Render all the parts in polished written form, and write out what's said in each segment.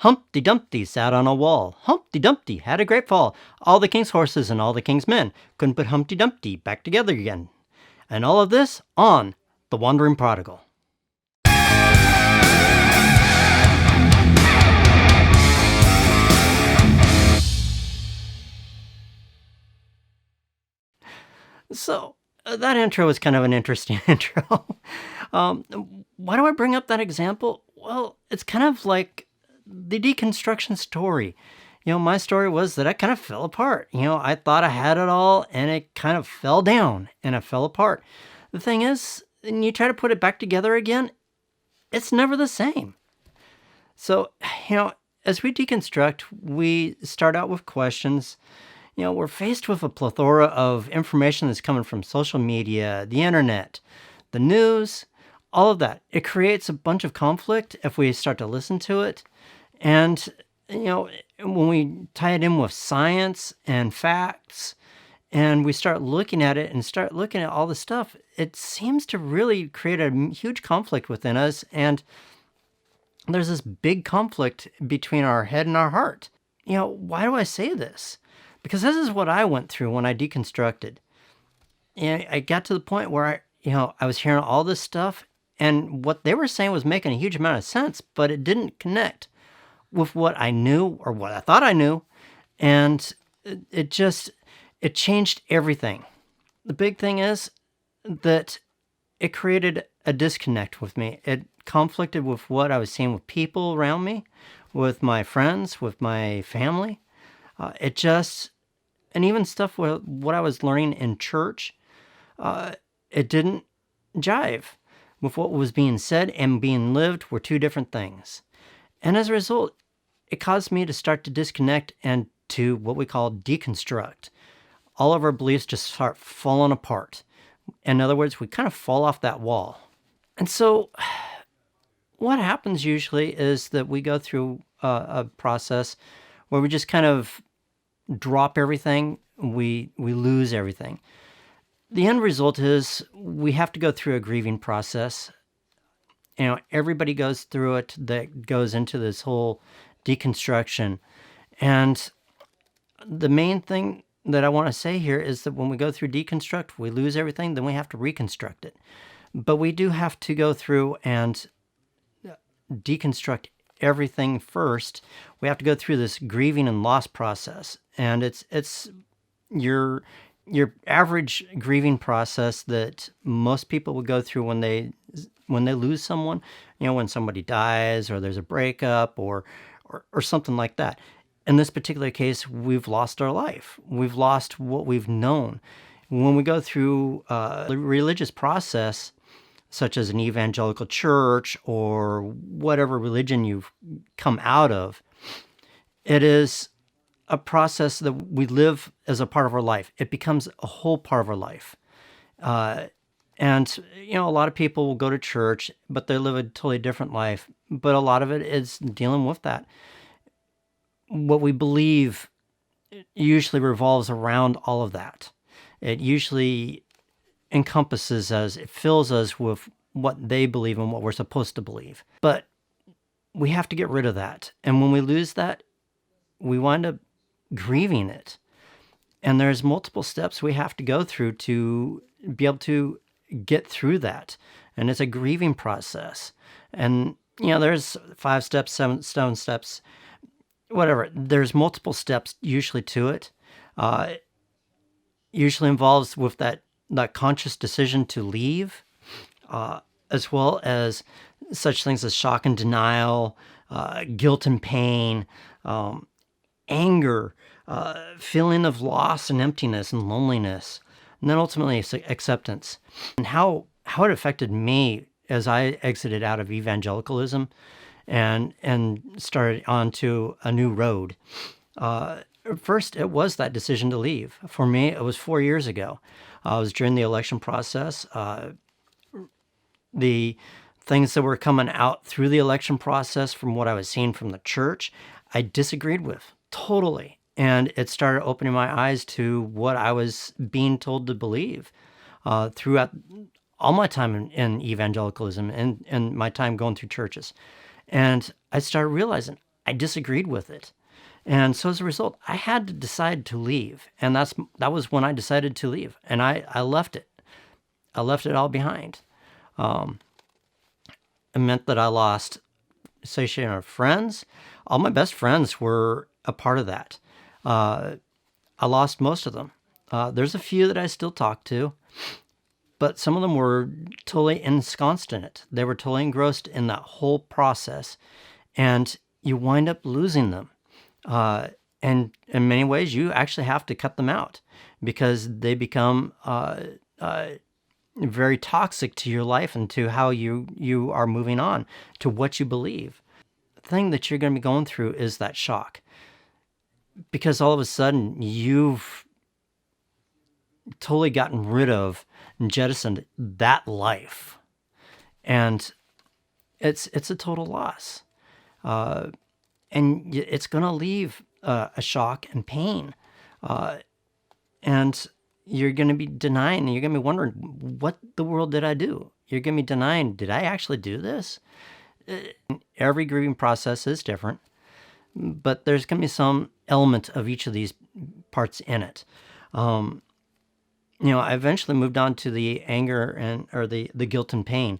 Humpty Dumpty sat on a wall. Humpty Dumpty had a great fall. All the king's horses and all the king's men couldn't put Humpty Dumpty back together again. And all of this on The Wandering Prodigal. So, that intro was kind of an interesting intro. Why do I bring up that example? Well, it's kind of like the deconstruction story. My story was that I kind of fell apart. I thought I had it all and it kind of fell down and it fell apart. The thing is, when you try to put it back together again, it's never the same. So, as we deconstruct, we start out with questions. We're faced with a plethora of information that's coming from social media, the internet, the news, all of that. It creates a bunch of conflict if we start to listen to it. And, when we tie it in with science and facts, and we start looking at it and start looking at all the stuff, it seems to really create a huge conflict within us. And there's this big conflict between our head and our heart. Why do I say this? Because this is what I went through when I deconstructed. And I got to the point where I was hearing all this stuff, and what they were saying was making a huge amount of sense, but it didn't connect with what I knew or what I thought I knew. And it changed everything. The big thing is that it created a disconnect with me. It conflicted with what I was seeing with people around me, with my friends, with my family. And even stuff with what I was learning in church, it didn't jive with what was being said and being lived were two different things. And as a result, it caused me to start to disconnect and to what we call deconstruct. All of our beliefs just start falling apart. In other words, we kind of fall off that wall. And so what happens usually is that we go through a process where we just kind of drop everything, we lose everything. The end result is we have to go through a grieving process. Everybody goes through it that goes into this whole deconstruction. And the main thing that I want to say here is that when we go through deconstruct, we lose everything, then we have to reconstruct it. But we do have to go through and deconstruct everything first. We have to go through this grieving and loss process. And it's your average grieving process that most people would go through when they lose someone, when somebody dies or there's a breakup or something like that. In this particular case, we've lost our life. We've lost what we've known. When we go through a religious process, such as an evangelical church or whatever religion you've come out of, it is a process that we live as a part of our life. It becomes a whole part of our life. And a lot of people will go to church, but they live a totally different life. But a lot of it is dealing with that. What we believe usually revolves around all of that. It usually encompasses us, it fills us with what they believe and what we're supposed to believe. But we have to get rid of that. And when we lose that, we wind up grieving it. And there's multiple steps we have to go through to be able to get through that. And it's a grieving process. And, there's 5 steps, 7 steps, whatever. There's multiple steps usually to it. Usually involves with that conscious decision to leave, as well as such things as shock and denial, guilt and pain, anger, feeling of loss and emptiness and loneliness, and then ultimately acceptance. And how it affected me as I exited out of evangelicalism and started onto a new road. First, it was that decision to leave. For me, it was 4 years ago. It was during the election process. The things that were coming out through the election process from what I was seeing from the church, I disagreed with totally. And it started opening my eyes to what I was being told to believe throughout all my time in evangelicalism and my time going through churches. And I started realizing I disagreed with it. And so as a result, I had to decide to leave. And that was when I decided to leave. And I left it. I left it all behind. It meant that I lost association of friends. All my best friends were a part of that. I lost most of them. There's a few that I still talk to, but some of them were totally ensconced in it. They were totally engrossed in that whole process, and you wind up losing them. And in many ways, you actually have to cut them out because they become very toxic to your life and to how you are moving on, to what you believe. The thing that you're going to be going through is that shock, because all of a sudden you've totally gotten rid of and jettisoned that life, and it's a total loss, and it's going to leave a shock and pain, and you're going to be denying, and you're going to be wondering, what the world did I do? You're going to be denying, did I actually do this? Every grieving process is different, but there's going to be some element of each of these parts in it. I eventually moved on to the anger or the guilt and pain.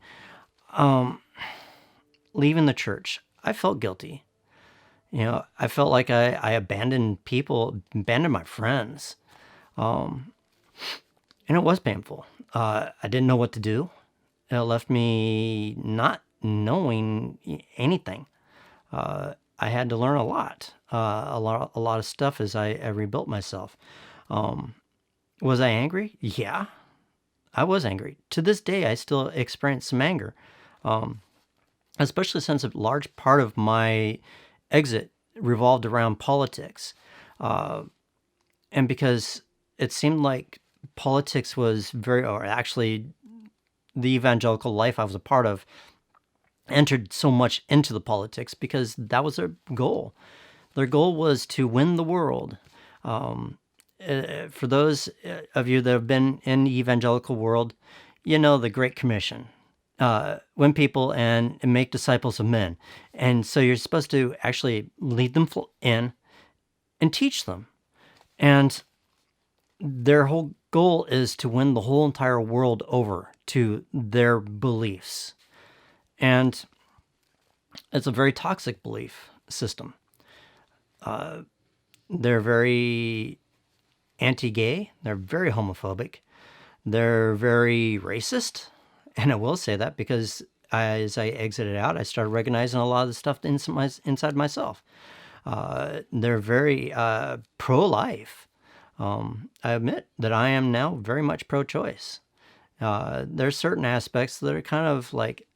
Leaving the church, I felt guilty. I felt like I abandoned people, abandoned my friends. And it was painful. I didn't know what to do. It left me not knowing anything. I had to learn a lot of stuff as I rebuilt myself. Was I angry? Yeah, I was angry. To this day, I still experience some anger, especially since a large part of my exit revolved around politics. And because it seemed like politics was or actually the evangelical life I was a part of entered so much into the politics because that was their goal. Their goal was to win the world. For those of you that have been in the evangelical world, the Great Commission. Win people and make disciples of men. And so you're supposed to actually lead them in and teach them. And their whole goal is to win the whole entire world over to their beliefs. And it's a very toxic belief system. They're very anti-gay. They're very homophobic. They're very racist. And I will say that because as I exited out, I started recognizing a lot of the stuff inside myself. They're very pro-life. I admit that I am now very much pro-choice. There's certain aspects that are kind of like,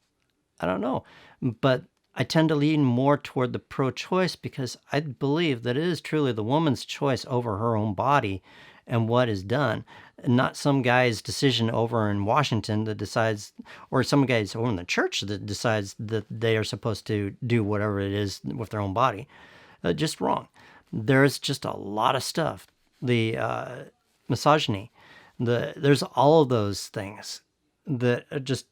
I don't know, but I tend to lean more toward the pro-choice because I believe that it is truly the woman's choice over her own body and what is done, not some guy's decision over in Washington that decides, or some guys over in the church that decides that they are supposed to do whatever it is with their own body. Just wrong. There's just a lot of stuff. The misogyny, there's all of those things that just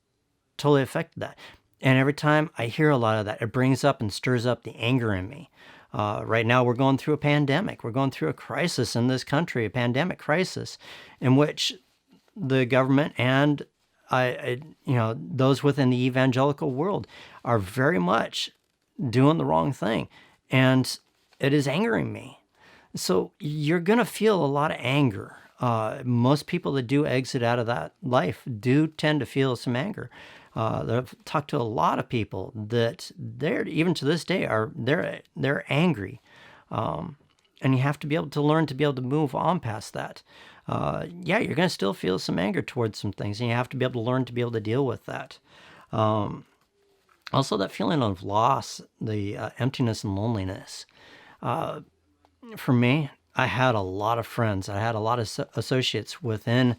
totally affect that. And every time I hear a lot of that, it brings up and stirs up the anger in me. Right now, we're going through a pandemic. We're going through a crisis in this country, a pandemic crisis, in which the government and those within the evangelical world are very much doing the wrong thing, and it is angering me. So you're gonna feel a lot of anger. Most people that do exit out of that life do tend to feel some anger. I've talked to a lot of people that they're, even to this day, they're angry, and you have to be able to learn to be able to move on past that. You're going to still feel some anger towards some things, and you have to be able to learn to be able to deal with that. Also, that feeling of loss, the emptiness and loneliness. For me, I had a lot of friends. I had a lot of associates within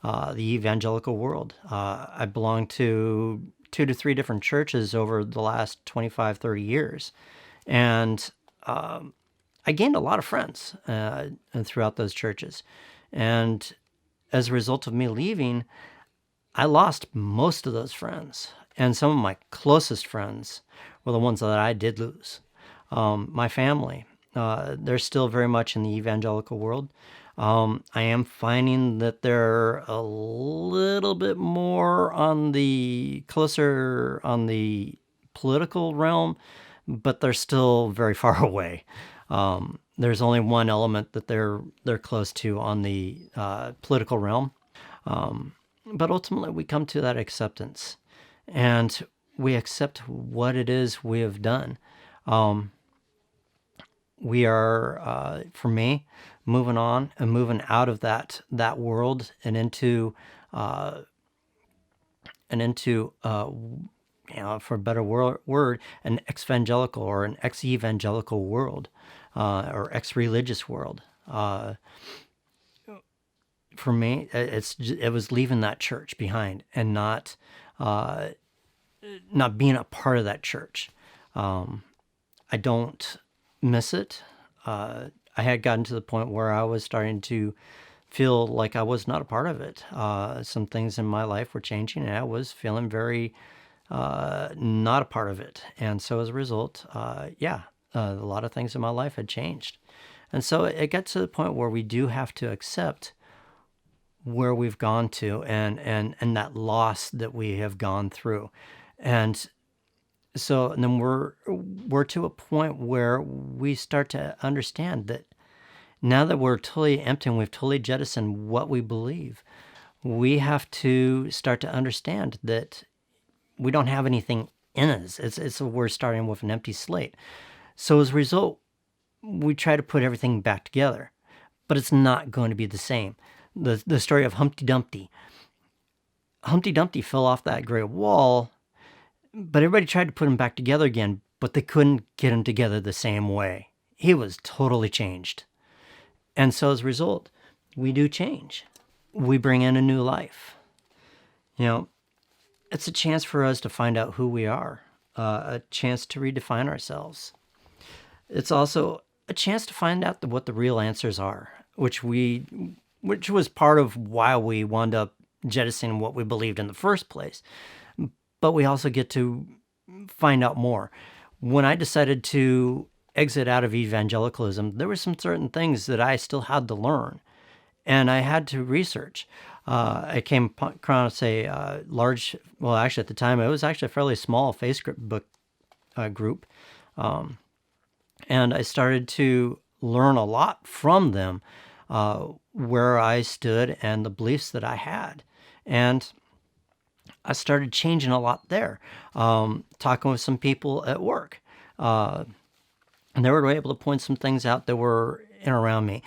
the evangelical world. I belonged to 2 to 3 different churches over the last 25, 30 years. And I gained a lot of friends throughout those churches. And as a result of me leaving, I lost most of those friends. And some of my closest friends were the ones that I did lose. my family. They're still very much in the evangelical world. I am finding that they're a little bit more closer on the political realm, but they're still very far away. There's only one element that they're close to on the political realm. But ultimately, we come to that acceptance, and we accept what it is we have done. We are, for me, moving on and moving out of that world and into for a better word, an evangelical or an ex-evangelical world, or ex-religious world. For me, it was leaving that church behind and not being a part of that church. I don't miss it. I had gotten to the point where I was starting to feel like I was not a part of it. Some things in my life were changing, and I was feeling very not a part of it. And so as a result, a lot of things in my life had changed. And so it got to the point where we do have to accept where we've gone to and that loss that we have gone through. And then we're to a point where we start to understand that now that we're totally empty and we've totally jettisoned what we believe, we have to start to understand that we don't have anything in us. We're starting with an empty slate. So as a result, we try to put everything back together, but it's not going to be the same. The story of Humpty Dumpty. Humpty Dumpty fell off that great wall, but everybody tried to put him back together again, but they couldn't get him together the same way. He was totally changed. And so as a result, we do change. We bring in a new life. It's a chance for us to find out who we are, a chance to redefine ourselves. It's also a chance to find out what the real answers are, which was part of why we wound up jettisoning what we believed in the first place. But we also get to find out more. When I decided to exit out of evangelicalism, there were some certain things that I still had to learn, and I had to research. I came across a large, well, actually at the time, it was actually a fairly small Facebook group. And I started to learn a lot from them, where I stood and the beliefs that I had. And I started changing a lot there, talking with some people at work. And they were able to point some things out that were in around me.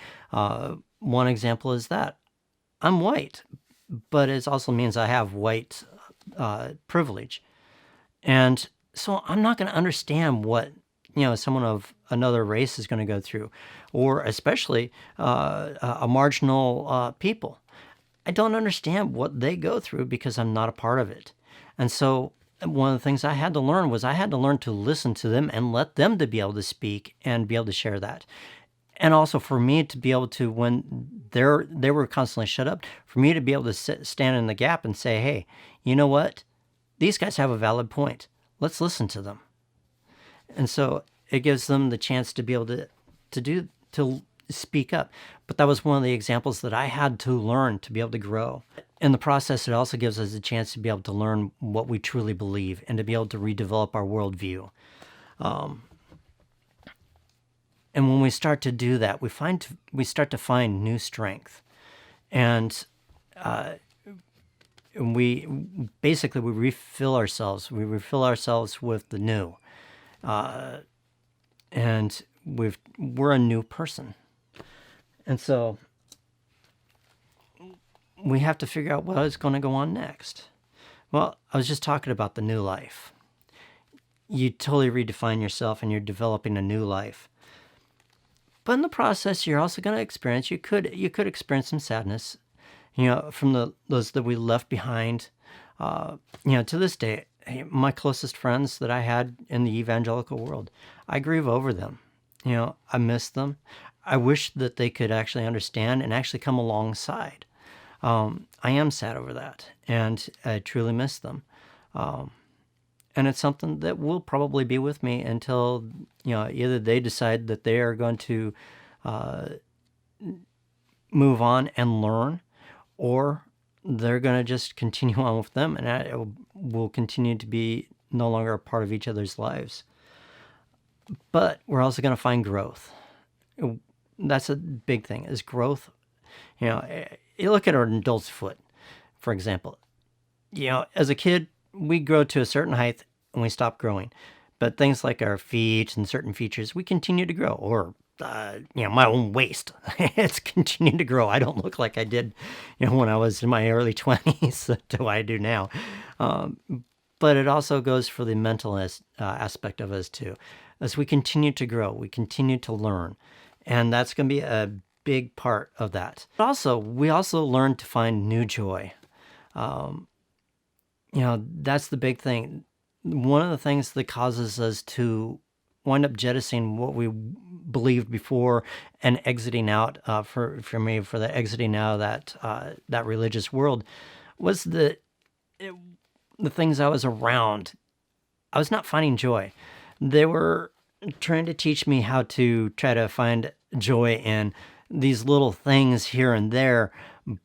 One example is that I'm white, but it also means I have white privilege. And so I'm not going to understand what someone of another race is going to go through, or especially a marginal people. I don't understand what they go through because I'm not a part of it. And so one of the things I had to learn was I had to learn to listen to them and let them to be able to speak and be able to share that. And also for me to be able to, when they were constantly shut up, for me to be able to stand in the gap and say, hey, you know what? These guys have a valid point. Let's listen to them. And so it gives them the chance to be able to speak up. But that was one of the examples that I had to learn to be able to grow. In the process, it also gives us a chance to be able to learn what we truly believe and to be able to redevelop our worldview. And when we start to do that, we start to find new strength. And we refill ourselves. We refill ourselves with the new. And we're a new person. And so we have to figure out what is going to go on next. Well, I was just talking about the new life. You totally redefine yourself and you're developing a new life. But in the process, you're also going to experience, you could experience some sadness, from those that we left behind. To this day, my closest friends that I had in the evangelical world, I grieve over them. I miss them. I wish that they could actually understand and actually come alongside. I am sad over that, and I truly miss them. And it's something that will probably be with me until, either they decide that they are going to move on and learn, or they're going to just continue on with them, and it will continue to be no longer a part of each other's lives. But we're also going to find growth. That's a big thing, is growth. You look at an adult's foot, for example. As a kid, we grow to a certain height and we stop growing. But things like our feet and certain features, we continue to grow. Or, my own waist, it's continuing to grow. I don't look like I did, when I was in my early 20s to what I do now. But it also goes for the mental aspect of us too. As we continue to grow, we continue to learn. And that's going to be a big part of that. But we also learn to find new joy. That's the big thing. One of the things that causes us to wind up jettisoning what we believed before and exiting out, for me, for the exiting out of that religious world, was the things I was around. I was not finding joy. They were trying to teach me how to try to find joy in these little things here and there,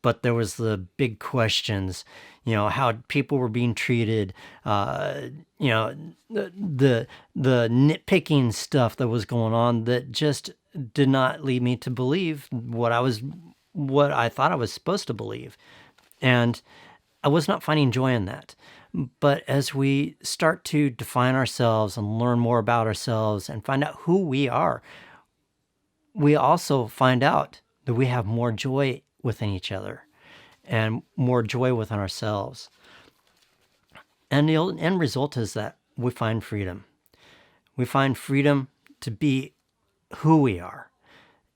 but there was the big questions, how people were being treated, the nitpicking stuff that was going on that just did not lead me to believe what I thought I was supposed to believe. And I was not finding joy in that. But as we start to define ourselves and learn more about ourselves and find out who we are, we also find out that we have more joy within each other and more joy within ourselves. And the end result is that we find freedom. We find freedom to be who we are,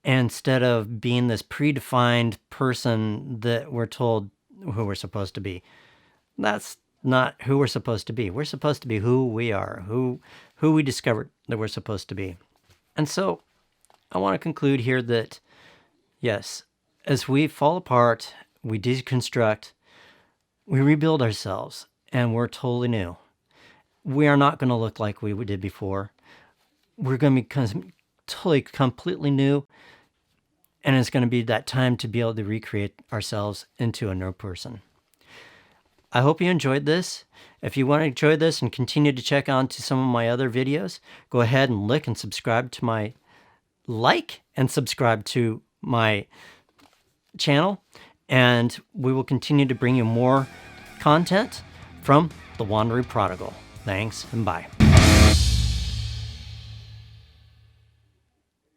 instead of being this predefined person that we're told who we're supposed to be. That's not who we're supposed to be. We're supposed to be who we are, who we discovered that we're supposed to be. And so I want to conclude here that, yes, as we fall apart, we deconstruct, we rebuild ourselves, and we're totally new. We are not going to look like we did before. We're going to be totally, completely new, and it's going to be that time to be able to recreate ourselves into a new person. I hope you enjoyed this. If you want to enjoy this and continue to check on to some of my other videos, go ahead and subscribe to my subscribe to my channel, and we will continue to bring you more content from The Wandering Prodigal. Thanks, and bye.